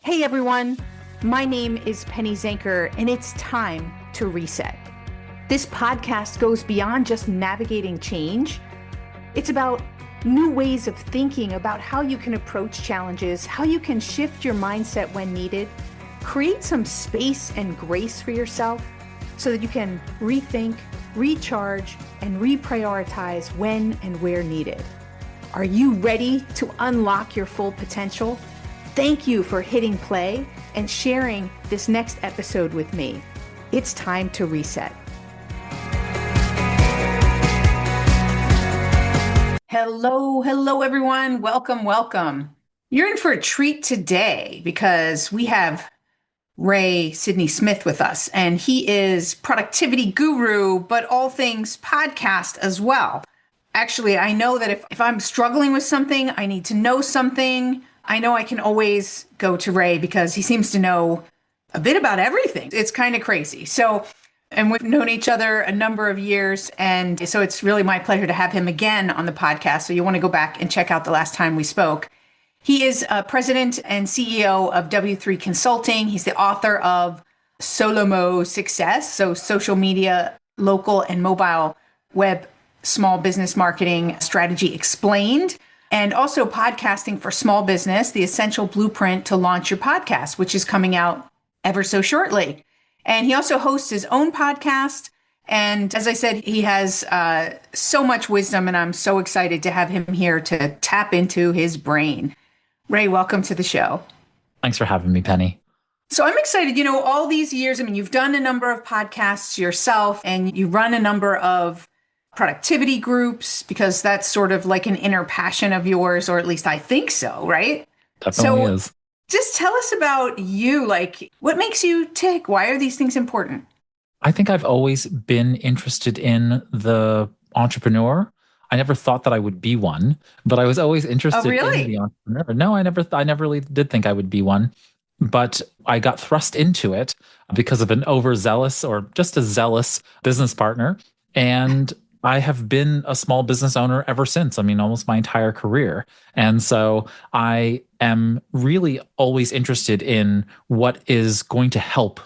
Hey everyone, my name is Penny Zanker, and it's time to reset. This podcast goes beyond just navigating change. It's about new ways of thinking about how you can approach challenges, how you can shift your mindset when needed, create some space and grace for yourself so that you can rethink, recharge, and reprioritize when and where needed. Are you ready to unlock your full potential? Thank you for hitting play and sharing this next episode with me. It's time to reset. Hello, everyone. Welcome. You're in for a treat today because we have Sidne Smith with us, and he is productivity guru, but all things podcast as well. Actually, I know that if I'm struggling with something, I need to know something, I know I can always go to Ray because he seems to know a bit about everything. It's kind of crazy. And we've known each other a number of years. And so it's really my pleasure to have him again on the podcast. So you want to go back and check out the last time we spoke. He is president and CEO of W3 Consulting. He's the author of Solomo Success, so social media, local and mobile web, small business marketing strategy explained. And also podcasting for small business, the essential blueprint to launch your podcast, which is coming out ever so shortly. And he also hosts his own podcast. And as I said, he has so much wisdom, and I'm so excited to have him here to tap into his brain. Ray, welcome to the show. Thanks for having me, Penny. So I'm excited. All these years, you've done a number of podcasts yourself, and you run a number of productivity groups, because that's sort of like an inner passion of yours, or at least I think so, right? Definitely is. Just tell us about you, like what makes you tick? Why are these things important? I think I've always been interested in the entrepreneur. I never thought that I would be one, but I was always interested in the entrepreneur. No, I never really did think I would be one, but I got thrust into it because of an overzealous or just a zealous business partner. And I have been a small business owner ever since. Almost my entire career. And so I am really always interested in what is going to help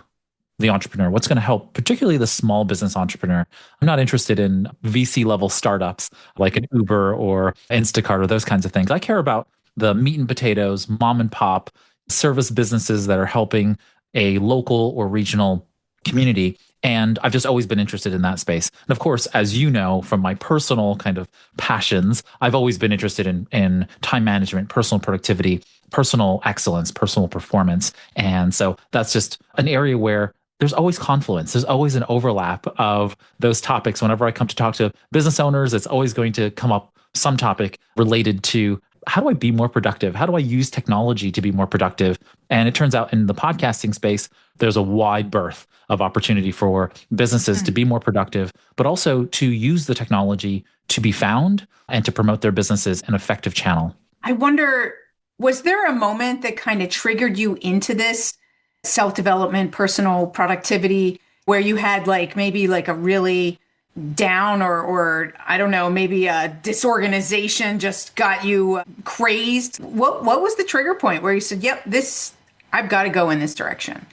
the entrepreneur, what's going to help, particularly the small business entrepreneur. I'm not interested in VC level startups like an Uber or Instacart or those kinds of things. I care about the meat and potatoes, mom and pop service businesses that are helping a local or regional community. And I've just always been interested in that space. And of course, as you know, from my personal kind of passions, I've always been interested in time management, personal productivity, personal excellence, personal performance. And so that's just an area where there's always confluence. There's always an overlap of those topics. Whenever I come to talk to business owners, it's always going to come up some topic related to how do I be more productive? How do I use technology to be more productive? And it turns out in the podcasting space, there's a wide berth of opportunity for businesses to be more productive, but also to use the technology to be found and to promote their businesses in an effective channel. I wonder, was there a moment that kind of triggered you into this self-development, personal productivity, where you had maybe a really down or I don't know, maybe a disorganization just got you crazed? What was the trigger point where you said, yep, I've got to go in this direction?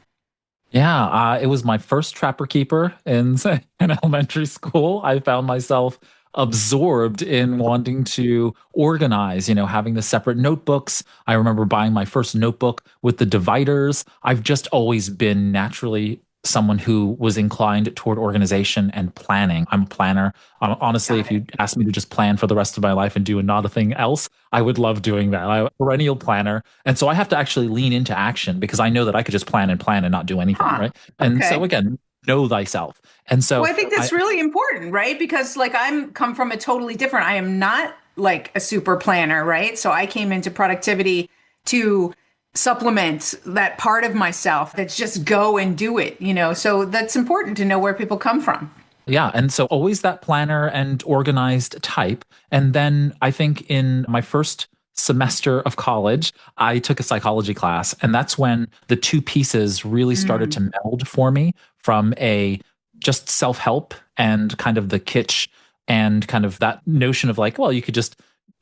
Yeah, it was my first Trapper Keeper in elementary school. I found myself absorbed in wanting to organize, having the separate notebooks. I remember buying my first notebook with the dividers. I've just always been naturally someone who was inclined toward organization and planning. I'm a planner. Honestly, if you asked me to just plan for the rest of my life and do not a thing else, I would love doing that. I'm a perennial planner. And so I have to actually lean into action because I know that I could just plan and not do anything, right? And so again, know thyself. And so I think that's really important, right? Because I'm come from a totally different, I am not a super planner, right? So I came into productivity to supplement that part of myself that's just go and do it, so that's important to know where people come from. Yeah. And so always that planner and organized type. And then I think in my first semester of college, I took a psychology class, and that's when the two pieces really started to meld for me, from a just self-help and kind of the kitsch and kind of that notion of you could just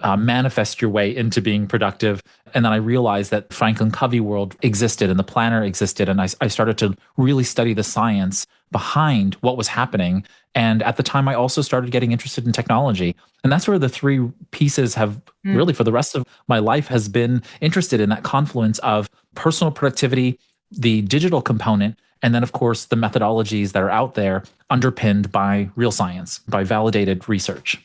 manifest your way into being productive. And then I realized that Franklin Covey world existed and the planner existed. And I started to really study the science behind what was happening. And at the time, I also started getting interested in technology. And that's where the three pieces have really, for the rest of my life, has been interested in that confluence of personal productivity, the digital component, and then, of course, the methodologies that are out there underpinned by real science, by validated research.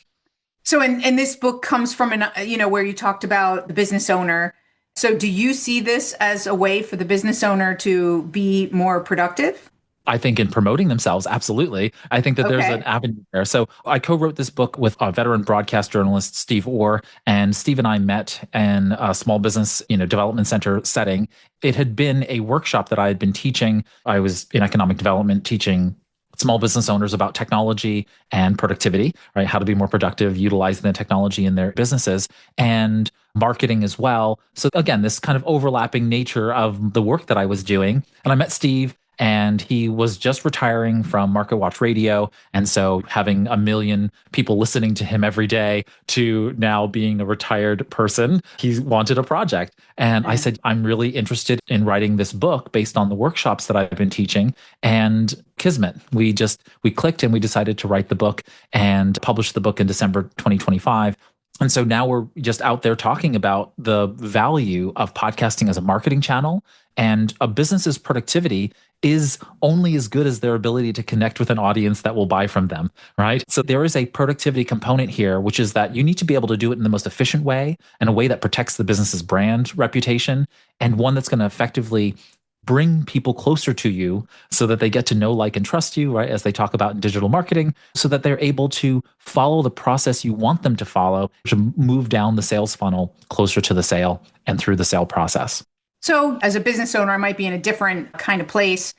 So, and this book comes from where you talked about the business owner. So do you see this as a way for the business owner to be more productive? I think in promoting themselves, absolutely. I think that there's an avenue there. So I co-wrote this book with a veteran broadcast journalist, Steve Orr, and Steve and I met in a small business, development center setting. It had been a workshop that I had been teaching. I was in economic development teaching small business owners about technology and productivity, right? How to be more productive, utilizing the technology in their businesses, and marketing as well. So again, this kind of overlapping nature of the work that I was doing. And I met Steve, and he was just retiring from Market Watch Radio. And so having a million people listening to him every day to now being a retired person, he wanted a project. And I said, I'm really interested in writing this book based on the workshops that I've been teaching. And Kismet, we clicked and we decided to write the book and publish the book in December 2025. And so now we're just out there talking about the value of podcasting as a marketing channel, and a business's productivity is only as good as their ability to connect with an audience that will buy from them, right? So there is a productivity component here, which is that you need to be able to do it in the most efficient way, and a way that protects the business's brand reputation, and one that's going to effectively bring people closer to you so that they get to know, like, and trust you, right? As they talk about in digital marketing, so that they're able to follow the process you want them to follow to move down the sales funnel closer to the sale and through the sale process. So as a business owner, I might be in a different kind of place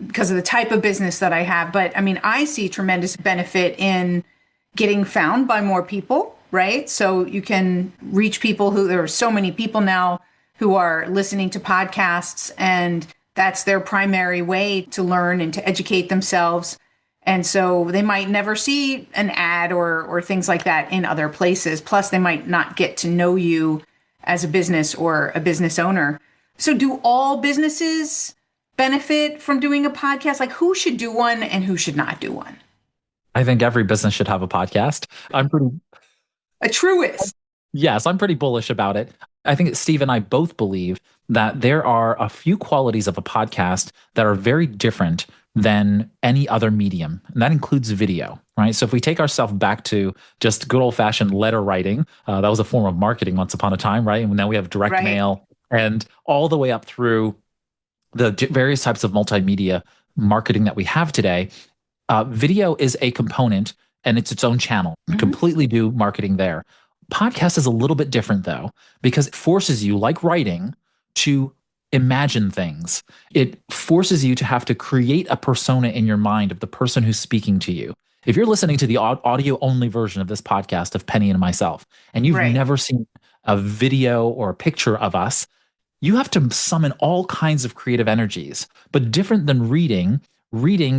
because of the type of business that I have. But I mean, I see tremendous benefit in getting found by more people, right? So you can reach people there are so many people now who are listening to podcasts, and that's their primary way to learn and to educate themselves. And so they might never see an ad or things like that in other places. Plus, they might not get to know you as a business or a business owner. So do all businesses benefit from doing a podcast? Like, who should do one and who should not do one? I think every business should have a podcast. A truist. Yes, I'm pretty bullish about it. I think Steve and I both believe that there are a few qualities of a podcast that are very different than any other medium. And that includes video, right? So if we take ourselves back to just good old-fashioned letter writing, that was a form of marketing once upon a time, right? And now we have direct mail, and all the way up through the various types of multimedia marketing that we have today. Video is a component, and it's its own channel. You completely do marketing there. Podcast is a little bit different, though, because it forces you, like writing, to imagine things. It forces you to have to create a persona in your mind of the person who's speaking to you. If you're listening to the audio-only version of this podcast of Penny and myself, and you've never seen a video or a picture of us, you have to summon all kinds of creative energies. But different than reading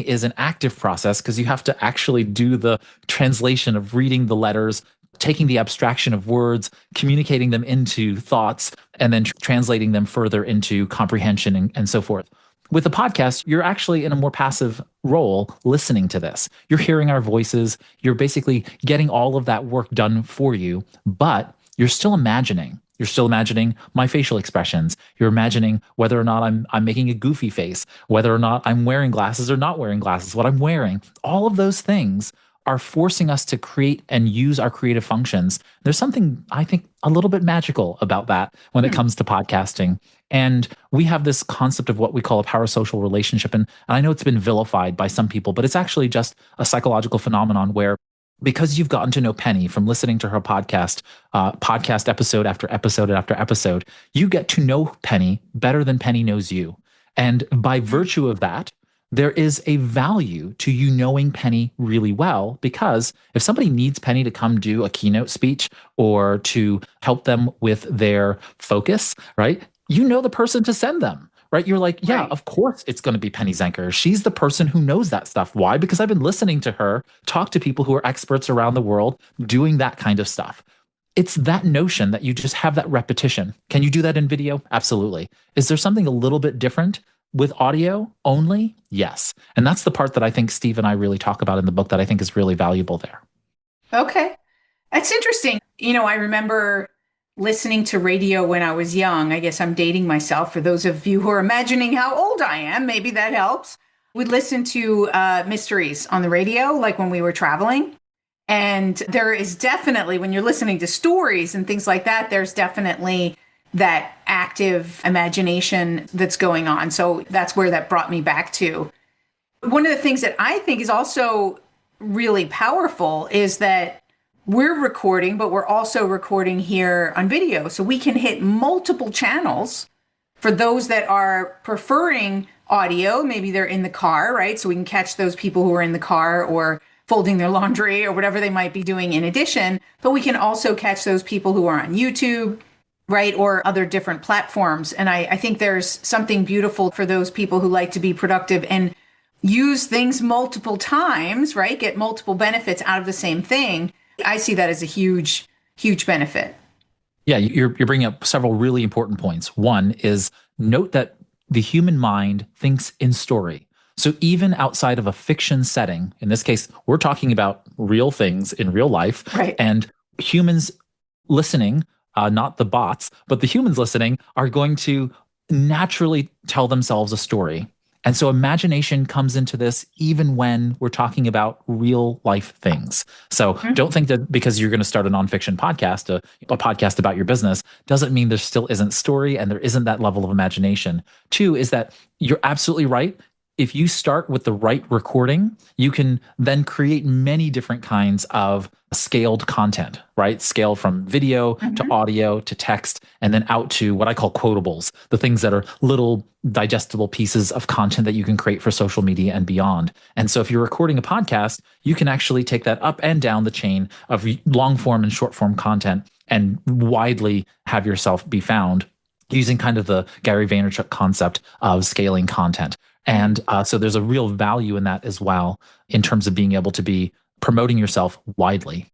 is an active process, because you have to actually do the translation of reading the letters, taking the abstraction of words, communicating them into thoughts, and then translating them further into comprehension and so forth. With a podcast, you're actually in a more passive role listening to this. You're hearing our voices. You're basically getting all of that work done for you, but you're still imagining. You're still imagining my facial expressions. You're imagining whether or not I'm making a goofy face, whether or not I'm wearing glasses or not wearing glasses, what I'm wearing. All of those things are forcing us to create and use our creative functions. There's something, I think, a little bit magical about that when it comes to podcasting. And we have this concept of what we call a parasocial relationship. And I know it's been vilified by some people, but it's actually just a psychological phenomenon where, because you've gotten to know Penny from listening to her podcast episode after episode after episode, you get to know Penny better than Penny knows you. And by virtue of that, there is a value to you knowing Penny really well, because if somebody needs Penny to come do a keynote speech or to help them with their focus, right? You know the person to send them. Right? You're like, yeah, of course it's going to be Penny Zenker. She's the person who knows that stuff. Why? Because I've been listening to her talk to people who are experts around the world doing that kind of stuff. it's that notion that you just have that repetition. Can you do that in video? Absolutely. Is there something a little bit different with audio only? Yes. And that's the part that I think Steve and I really talk about in the book that I think is really valuable there. Okay. That's interesting. I remember listening to radio when I was young. I guess I'm dating myself. For those of you who are imagining how old I am, maybe that helps. We'd listen to mysteries on the radio, like when we were traveling. And there is definitely, when you're listening to stories and things like that, there's definitely that active imagination that's going on. So that's where that brought me back to. One of the things that I think is also really powerful is that we're recording, but we're also recording here on video. So we can hit multiple channels for those that are preferring audio. Maybe they're in the car, right? So we can catch those people who are in the car or folding their laundry or whatever they might be doing in addition. But we can also catch those people who are on YouTube, right? Or other different platforms. And I think there's something beautiful for those people who like to be productive and use things multiple times, right? Get multiple benefits out of the same thing. I see that as a huge, huge benefit. Yeah, you're bringing up several really important points. One is note that the human mind thinks in story. So even outside of a fiction setting, in this case, we're talking about real things in real life, right? And humans listening, not the bots, but the humans listening are going to naturally tell themselves a story. And so imagination comes into this even when we're talking about real life things. So don't think that because you're going to start a nonfiction podcast, a podcast about your business, doesn't mean there still isn't story and there isn't that level of imagination. Two is that you're absolutely right. If you start with the right recording, you can then create many different kinds of scaled content, right? Scale from video to audio to text, and then out to what I call quotables, the things that are little digestible pieces of content that you can create for social media and beyond. And so if you're recording a podcast, you can actually take that up and down the chain of long form and short form content and widely have yourself be found using kind of the Gary Vaynerchuk concept of scaling content. And so there's a real value in that as well, in terms of being able to be promoting yourself widely.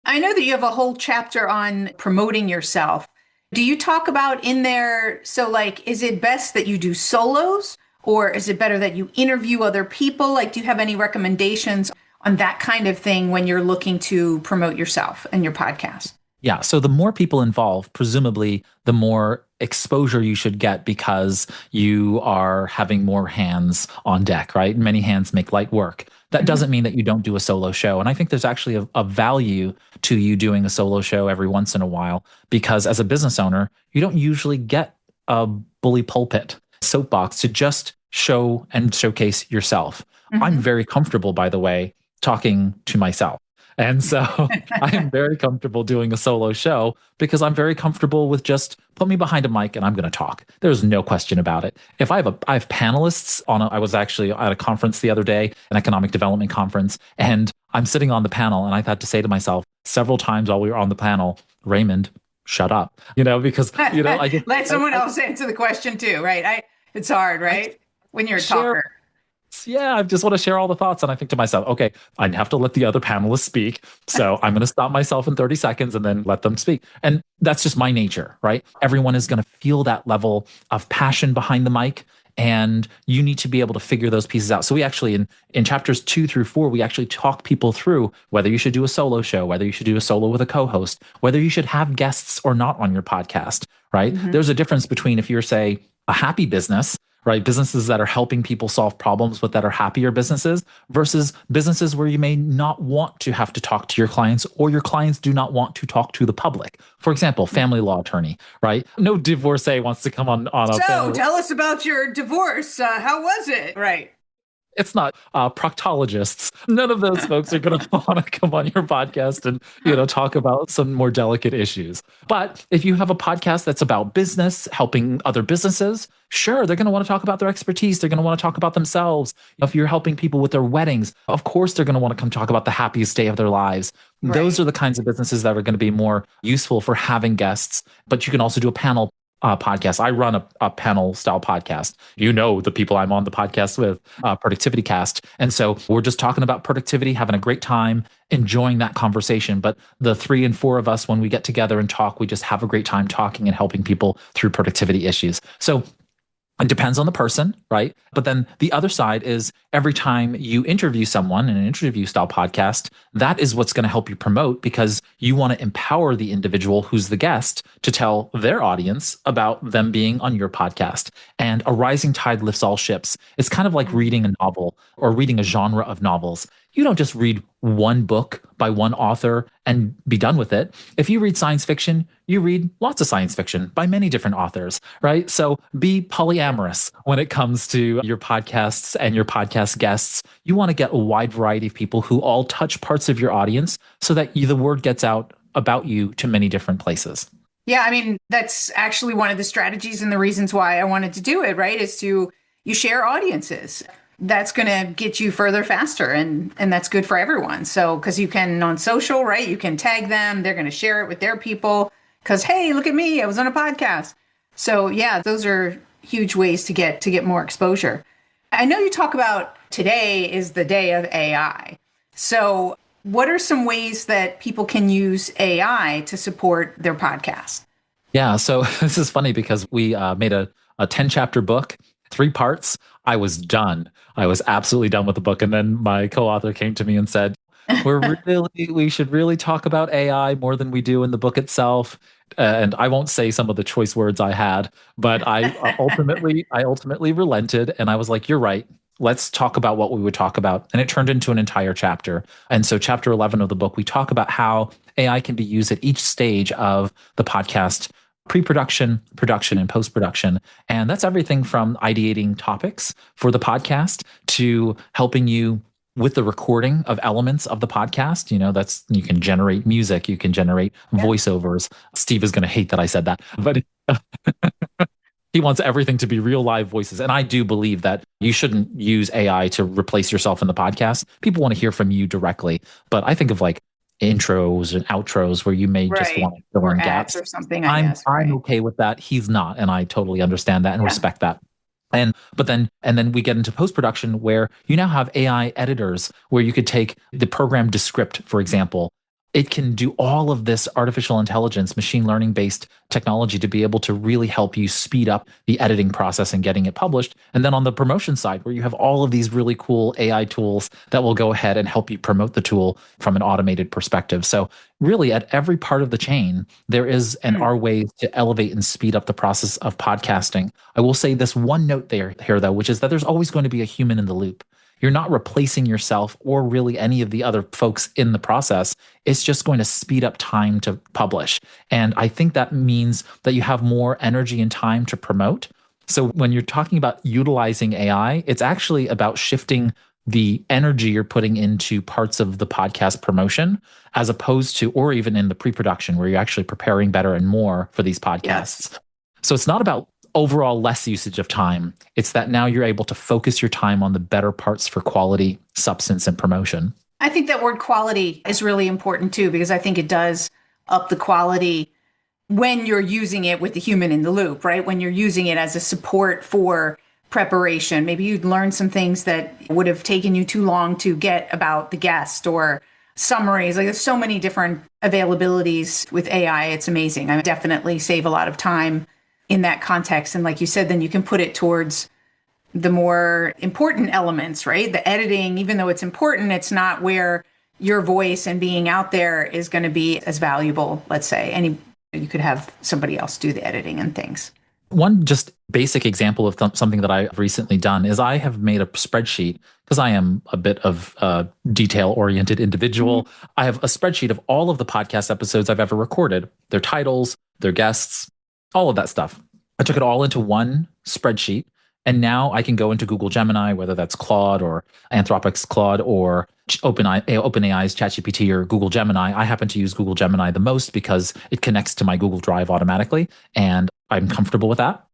I know that you have a whole chapter on promoting yourself. Do you talk about in there, so like, is it best that you do solos, or is it better that you interview other people? Like, do you have any recommendations on that kind of thing when you're looking to promote yourself and your podcast? Yeah. So the more people involved, presumably the more exposure you should get because you are having more hands on deck, right? Many hands make light work. That doesn't mean that you don't do a solo show. And I think there's actually a value to you doing a solo show every once in a while, because as a business owner, you don't usually get a bully pulpit soapbox to just show and showcase yourself. I'm very comfortable, by the way, talking to myself. And so I am very comfortable doing a solo show because I'm very comfortable with just put me behind a mic and I'm going to talk. There's no question about it. If I have panelists I was actually at a conference the other day, an economic development conference, and I'm sitting on the panel and I had to say to myself several times while we were on the panel, Raymond, shut up, because, I just let someone else answer the question too, right? It's hard, right? When you're a talker. Yeah, I just want to share all the thoughts. And I think to myself, okay, I have to let the other panelists speak. So I'm going to stop myself in 30 seconds and then let them speak. And that's just my nature, right? Everyone is going to feel that level of passion behind the mic. And you need to be able to figure those pieces out. So we actually, in chapters 2 through 4, we actually talk people through whether you should do a solo show, whether you should do a solo with a co-host, whether you should have guests or not on your podcast, right? There's a difference between if you're, say, a happy business, right? Businesses that are helping people solve problems, but that are happier businesses versus businesses where you may not want to have to talk to your clients or your clients do not want to talk to the public. For example, family law attorney, right? No divorcee wants to come on a So tell us about your divorce. How was it? Right. It's not proctologists. None of those folks are going to want to come on your podcast and talk about some more delicate issues. But if you have a podcast that's about business, helping other businesses, sure, they're going to want to talk about their expertise. They're going to want to talk about themselves. If you're helping people with their weddings, of course, they're going to want to come talk about the happiest day of their lives. Right. Those are the kinds of businesses that are going to be more useful for having guests. But you can also do a panel podcast. I run a panel style podcast. You know, the people I'm on the podcast with, Productivity Cast. And so we're just talking about productivity, having a great time, enjoying that conversation. But the 3 and 4 of us, when we get together and talk, we just have a great time talking and helping people through productivity issues. So it depends on the person, right? But then the other side is every time you interview someone in an interview style podcast, that is what's going to help you promote, because you want to empower the individual who's the guest to tell their audience about them being on your podcast. And a rising tide lifts all ships. It's kind of like reading a novel or reading a genre of novels. You don't just read one book by one author and be done with it. If you read science fiction, you read lots of science fiction by many different authors, right? So be polyamorous when it comes to your podcasts and your podcast guests. You want to get a wide variety of people who all touch parts of your audience so that the word gets out about you to many different places. Yeah, I mean, that's actually one of the strategies and the reasons why I wanted to do it, right? Is to you share audiences. That's going to get you further faster, and that's good for everyone. So because you can on social, right? You can tag them, they're going to share it with their people because, hey, look at me, I was on a podcast. So yeah, those are huge ways to get more exposure. I know you talk about today is the day of AI. So what are some ways that people can use AI to support their podcast? Yeah, so this is funny because we made a 10 chapter book, 3 parts. I was done. I was absolutely done with the book. And then my co-author came to me and said, we should really talk about AI more than we do in the book itself. And I won't say some of the choice words I had, but I ultimately relented. And I was like, you're right. Let's talk about what we would talk about. And it turned into an entire chapter. And so chapter 11 of the book, we talk about how AI can be used at each stage of the podcast: pre-production, production, and post-production. And that's everything from ideating topics for the podcast to helping you with the recording of elements of the podcast. You know, you can generate music, you can generate voiceovers. Steve is going to hate that I said that, but he wants everything to be real live voices. And I do believe that you shouldn't use AI to replace yourself in the podcast. People want to hear from you directly. But I think of like intros and outros where you may just want to fill in gaps or something. I'm okay with that. He's not, and I totally understand that and respect that. And then we get into post-production where you now have AI editors where you could take the program Descript, for example. It can do all of this artificial intelligence, machine learning based technology to be able to really help you speed up the editing process and getting it published. And then on the promotion side, where you have all of these really cool AI tools that will go ahead and help you promote the tool from an automated perspective. So really at every part of the chain, there is and are ways to elevate and speed up the process of podcasting. I will say this one note here though, which is that there's always going to be a human in the loop. You're not replacing yourself or really any of the other folks in the process. It's just going to speed up time to publish. And I think that means that you have more energy and time to promote. So when you're talking about utilizing AI, it's actually about shifting the energy you're putting into parts of the podcast promotion, as opposed to, or even in the pre-production where you're actually preparing better and more for these podcasts. Yes. So it's not about overall less usage of time. It's that now you're able to focus your time on the better parts for quality, substance, and promotion. I think that word quality is really important too, because I think it does up the quality when you're using it with the human in the loop, right? When you're using it as a support for preparation. Maybe you'd learn some things that would have taken you too long to get about the guest, or summaries. Like there's so many different availabilities with AI. It's amazing. I definitely save a lot of time in that context. And like you said, then you can put it towards the more important elements, right? The editing, even though it's important, it's not where your voice and being out there is going to be as valuable, let's say. You could have somebody else do the editing and things. One just basic example of something that I've recently done is I have made a spreadsheet, because I am a bit of a detail-oriented individual. Mm-hmm. I have a spreadsheet of all of the podcast episodes I've ever recorded, their titles, their guests, all of that stuff. I took it all into one spreadsheet, and now I can go into Google Gemini, whether that's Claude or Anthropic's Claude or OpenAI's ChatGPT or Google Gemini. I happen to use Google Gemini the most because it connects to my Google Drive automatically, and I'm comfortable with that.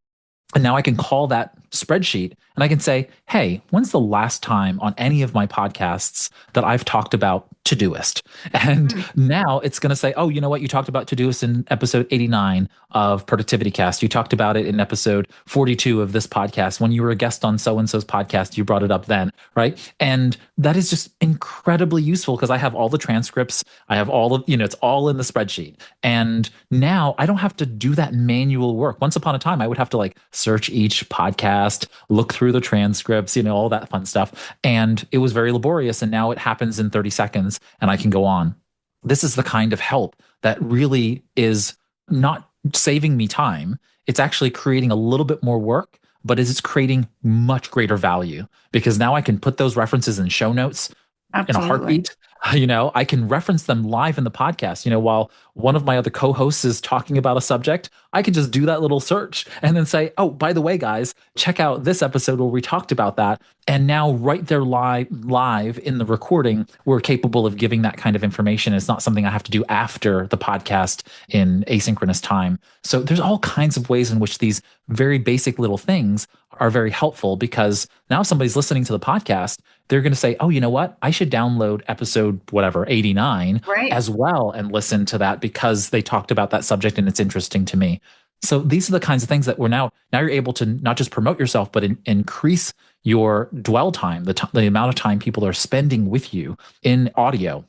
And now I can call that spreadsheet and I can say, hey, when's the last time on any of my podcasts that I've talked about Todoist. And Mm. now it's going to say, oh, you know what? You talked about Todoist in episode 89 of Productivity Cast. You talked about it in episode 42 of this podcast. When you were a guest on so-and-so's podcast, you brought it up then, right? And that is just incredibly useful because I have all the transcripts. I have all of, it's all in the spreadsheet. And now I don't have to do that manual work. Once upon a time, I would have to like search each podcast, look through the transcripts, all that fun stuff. And it was very laborious. And now it happens in 30 seconds and I can go on. This is the kind of help that really is not saving me time. It's actually creating a little bit more work, but it's creating much greater value because now I can put those references in show notes. Absolutely. In a heartbeat. I can reference them live in the podcast. While one of my other co-hosts is talking about a subject, I can just do that little search and then say, oh, by the way, guys, check out this episode where we talked about that. And now right there live in the recording, we're capable of giving that kind of information. It's not something I have to do after the podcast in asynchronous time. So there's all kinds of ways in which these very basic little things are very helpful because now if somebody's listening to the podcast, they're going to say, oh, you know what? I should download episode whatever, 89 as well and listen to that because they talked about that subject and it's interesting to me. So these are the kinds of things that we're now you're able to not just promote yourself, but increase your dwell time, the amount of time people are spending with you in audio.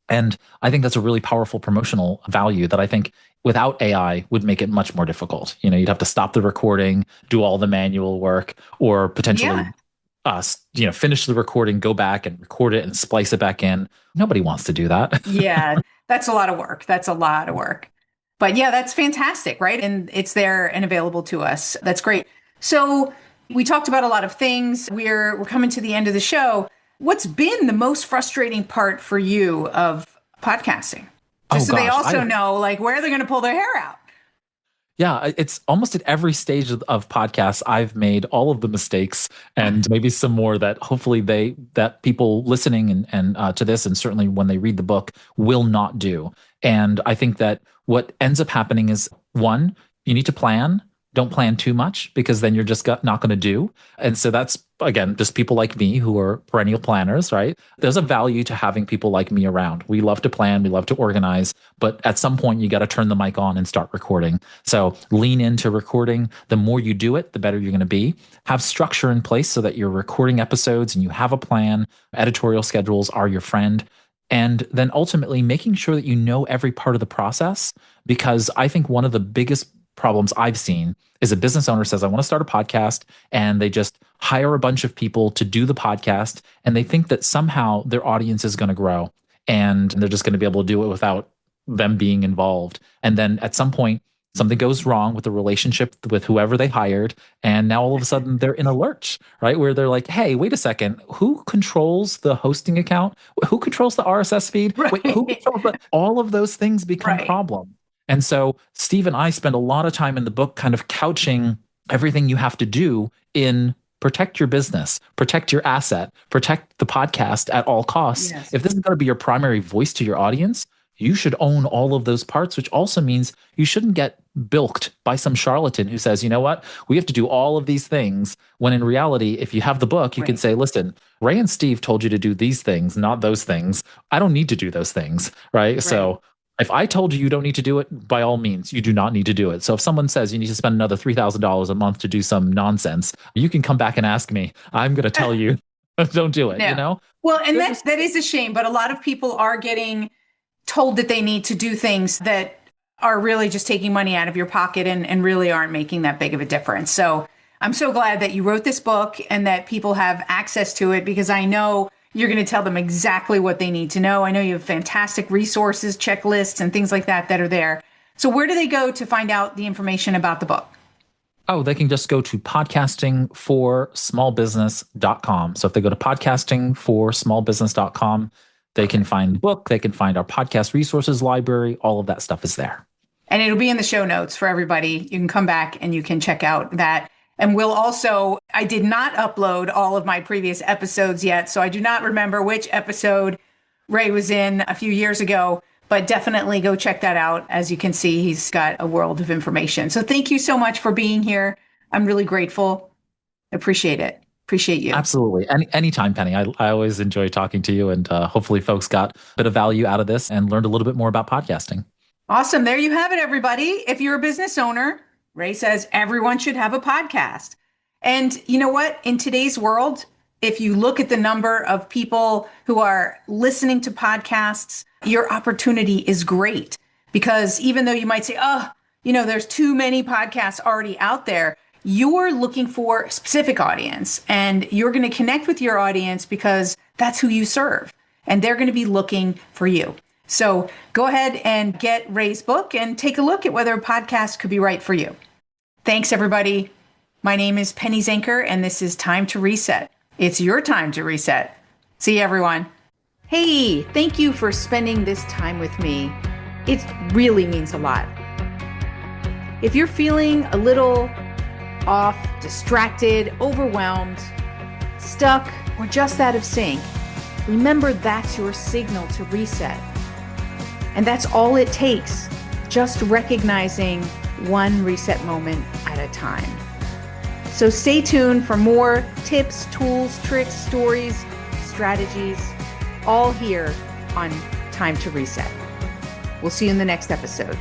And I think that's a really powerful promotional value that I think without AI would make it much more difficult. You'd have to stop the recording, do all the manual work, or potentially finish the recording, go back and record it and splice it back in. Nobody wants to do that. Yeah, that's a lot of work. But yeah, that's fantastic, right? And it's there and available to us. That's great. So we talked about a lot of things. We're coming to the end of the show. What's been the most frustrating part for you of podcasting? Just so they also know like where they're going to pull their hair out. Yeah, it's almost at every stage of podcasts, I've made all of the mistakes and maybe some more that hopefully that people listening and to this and certainly when they read the book will not do. And I think that what ends up happening is one, you need to plan. Don't plan too much because then you're just not going to do. And so that's, again, just people like me who are perennial planners, right? There's a value to having people like me around. We love to plan, we love to organize, but at some point you got to turn the mic on and start recording. So lean into recording. The more you do it, the better you're going to be. Have structure in place so that you're recording episodes and you have a plan. Editorial schedules are your friend. And then ultimately making sure that you know every part of the process, because I think one of the biggest problems I've seen is a business owner says, I want to start a podcast, and they just hire a bunch of people to do the podcast, and they think that somehow their audience is going to grow and they're just going to be able to do it without them being involved. And then at some point, something goes wrong with the relationship with whoever they hired, and now all of a sudden they're in a lurch, right? Where they're like, hey, wait a second, who controls the hosting account? Who controls the RSS feed? Right. Wait, who controls all of those things become a problem. And so Steve and I spend a lot of time in the book kind of couching everything you have to do in protect your business, protect your asset, protect the podcast at all costs. Yes. If this is going to be your primary voice to your audience, you should own all of those parts, which also means you shouldn't get bilked by some charlatan who says, you know what, we have to do all of these things. When in reality, if you have the book, you can say, listen, Ray and Steve told you to do these things, not those things. I don't need to do those things, right? So if I told you don't need to do it, by all means, you do not need to do it. So if someone says you need to spend another $3,000 a month to do some nonsense, you can come back and ask me. I'm going to tell you, don't do it, Well, and that is a shame, but a lot of people are getting told that they need to do things that are really just taking money out of your pocket and really aren't making that big of a difference. So I'm so glad that you wrote this book and that people have access to it, because I know you're going to tell them exactly what they need to know. I know you have fantastic resources, checklists, and things like that are there. So where do they go to find out the information about the book? Oh, they can just go to podcastingforsmallbusiness.com. So if they go to podcastingforsmallbusiness.com, they can find the book, they can find our podcast resources library, all of that stuff is there. And it'll be in the show notes for everybody. You can come back and you can check out that. And we'll also, I did not upload all of my previous episodes yet, so I do not remember which episode Ray was in a few years ago, but definitely go check that out. As you can see, he's got a world of information. So thank you so much for being here. I'm really grateful. Appreciate it. Appreciate you. Absolutely. Anytime, Penny. I always enjoy talking to you, and hopefully folks got a bit of value out of this and learned a little bit more about podcasting. Awesome. There you have it, everybody. If you're a business owner, Ray says everyone should have a podcast. And you know what? In today's world, if you look at the number of people who are listening to podcasts, your opportunity is great. Because even though you might say, oh, there's too many podcasts already out there, you're looking for a specific audience, and you're going to connect with your audience because that's who you serve, and they're going to be looking for you. So go ahead and get Ray's book and take a look at whether a podcast could be right for you. Thanks, everybody. My name is Penny Zenker, and this is Time to Reset. It's your time to reset. See you, everyone. Hey, thank you for spending this time with me. It really means a lot. If you're feeling a little off, distracted, overwhelmed, stuck, or just out of sync, remember that's your signal to reset. And that's all it takes, just recognizing one reset moment at a time. So stay tuned for more tips, tools, tricks, stories, strategies, all here on Time to Reset. We'll see you in the next episode.